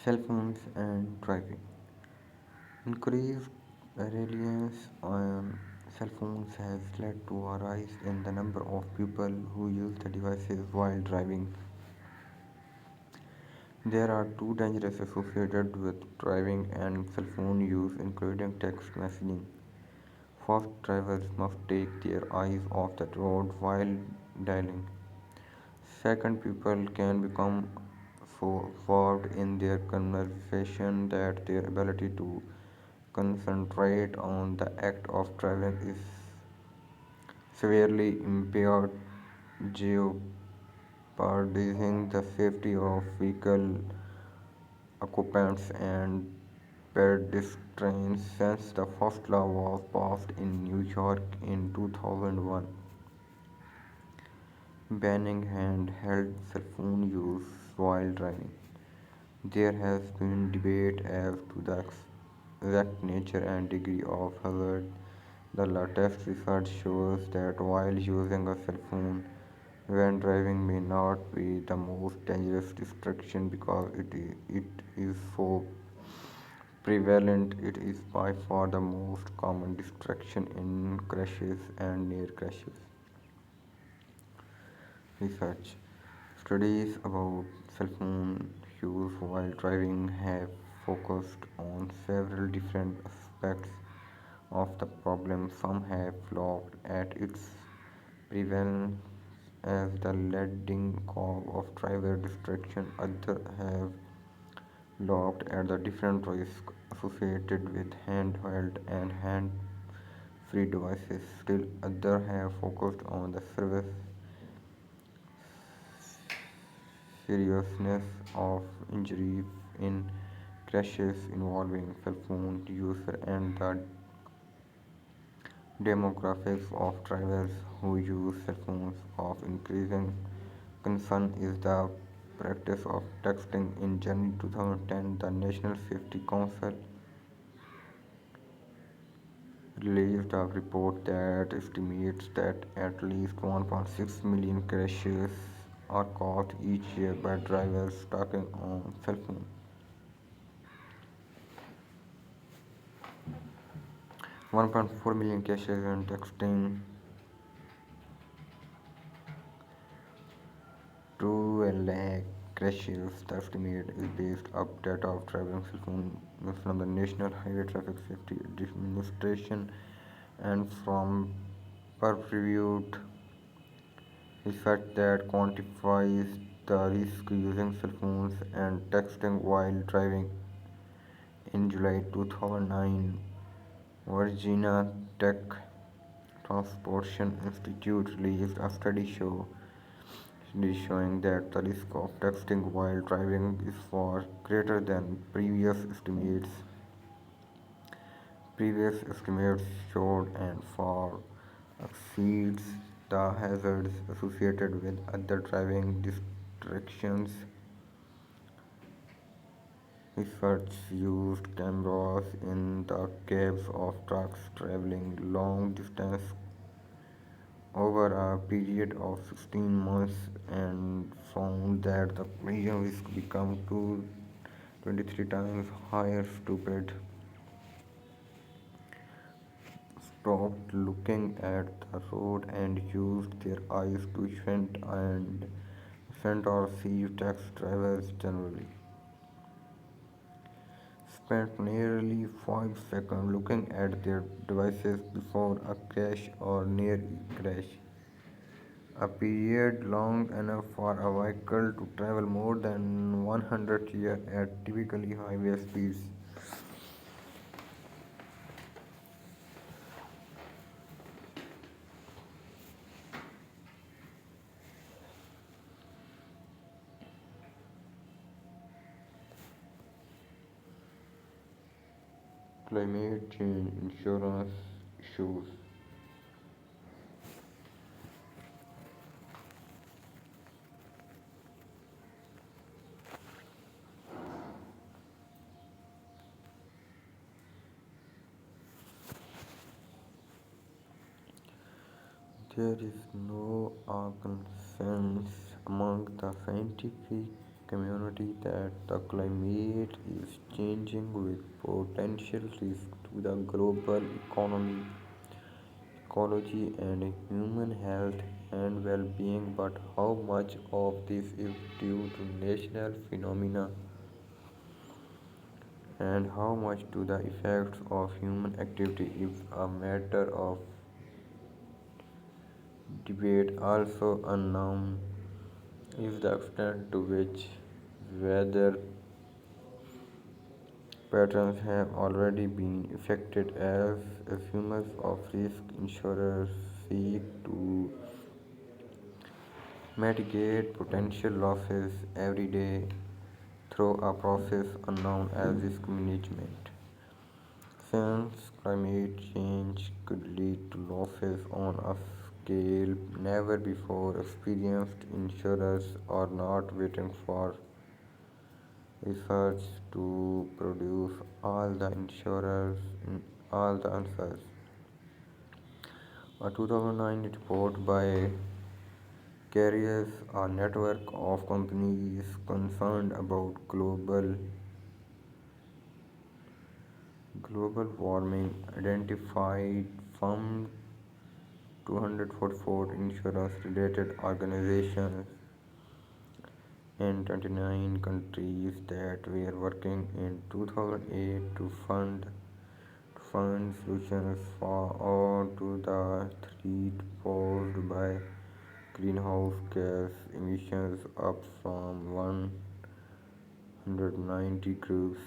Cell phones and driving. Increased reliance on cell phones has led to a rise in the number of people who use the devices while driving. There are two dangers associated with driving and cell phone use, including text messaging. First, drivers must take their eyes off the road while dialing. Second, people can become so absorbed in their conversation that their ability to concentrate on the act of driving is severely impaired, jeopardizing the safety of vehicle occupants and pedestrians. Since the first law was passed in New York in 2001, banning handheld cell phone use while driving, there has been debate as to the exact nature and degree of hazard. The latest research shows that while using a cell phone when driving may not be the most dangerous distraction because it is so prevalent, it is by far the most common distraction in crashes and near crashes. Research. Studies about cell phone use while driving have focused on several different aspects of the problem. Some have looked at its prevalence as the leading cause of driver distraction. Others have looked at the different risks associated with handheld and hand-free devices. Still, others have focused on the service seriousness of injury in crashes involving cell phone users and the demographics of drivers who use cell phones. Of increasing concern is the practice of texting. In January 2010, the National Safety Council released a report that estimates that at least 1.6 million crashes are caused each year by drivers talking on cell phones. 1.4 million crashes and texting to a lakh crashes. The estimate is based on data of driving cell phone from the National Highway Traffic Safety Administration and from peer-reviewed research that quantifies the risk using cell phones and texting while driving. In July 2009, Virginia Tech Transportation Institute released a study showing that the risk of texting while driving is far greater than previous estimates. Previous estimates showed and far exceeds the hazards associated with other driving distractions. Research used cameras in the cabs of trucks traveling long distance over a period of 16 months and found that the collision risk became 23 times higher. Stupid stopped looking at the road and used their eyes to send or receive text. Drivers generally spent nearly 5 seconds looking at their devices before a crash or near crash, a period long enough for a vehicle to travel more than 100 years at typically highway speeds. Climate change insurance issues. There is no consensus among the scientific community that the climate is changing with potential risk to the global economy, ecology, and human health and well being. But how much of this is due to national phenomena, and how much to the effects of human activity is a matter of debate. Also unknown is the extent to which weather patterns have already been affected as assumers of risk insurers seek to mitigate potential losses every day through a process known as risk management. Since climate change could lead to losses on a scale never before experienced, insurers are not waiting for research to produce all the answers. A 2009 report by Carriers, a network of companies concerned about global warming, identified some 244 insurance-related organizations in 29 countries that were working in 2008 to find solutions to the threat posed by greenhouse gas emissions, up from 190 groups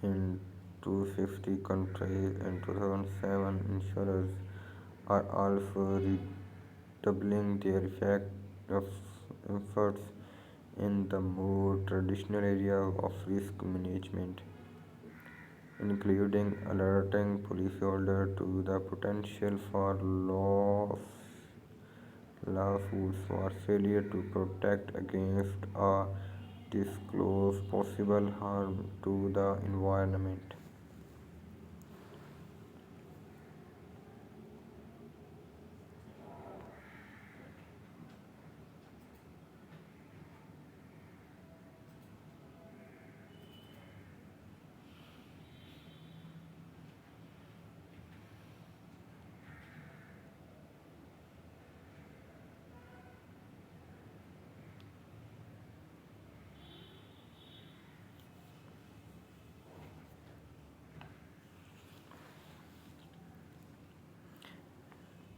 in 250 countries in 2007. Insurers are also redoubling their efforts in the more traditional area of risk management, including alerting policyholders to the potential for lawsuits for failure to protect against or disclose possible harm to the environment.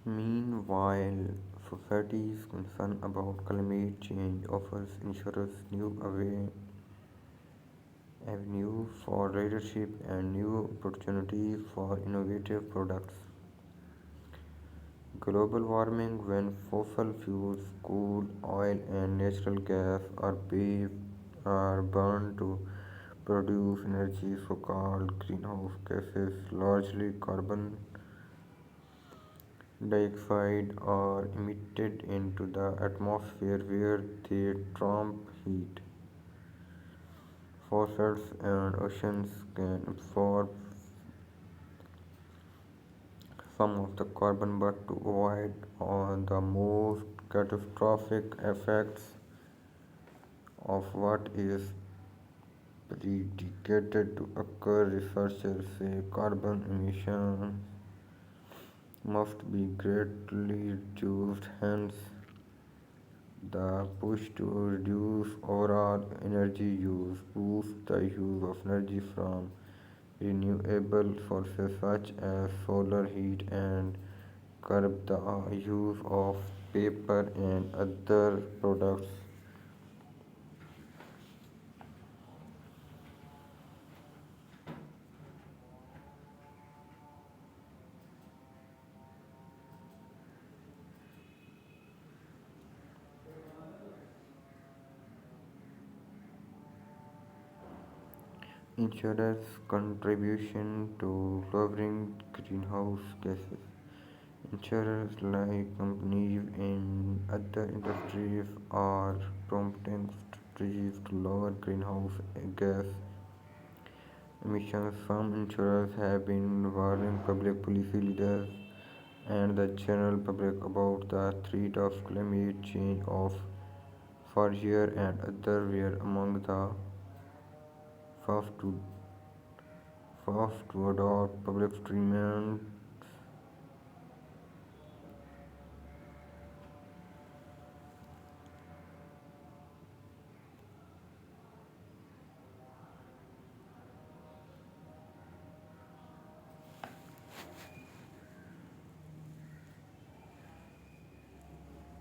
Meanwhile, society's concern about climate change offers insurers new avenues for leadership and new opportunities for innovative products. Global warming: when fossil fuels, coal, oil, and natural gas are burned to produce energy, so called greenhouse gases, largely carbon dioxide, are emitted into the atmosphere where they trap heat. Forests and oceans can absorb some of the carbon, but to avoid the most catastrophic effects of what is predicted to occur, researchers say carbon emissions must be greatly reduced. Hence, the push to reduce overall energy use, boost the use of energy from renewable sources such as solar heat, and curb the use of paper and other products. Insurers' contribution to lowering greenhouse gases. Insurers, like companies in other industries, are promoting strategies to lower greenhouse gas emissions. Some insurers have been warning public policy leaders and the general public about the threat of climate change of for years and others were among the first to adopt public streaming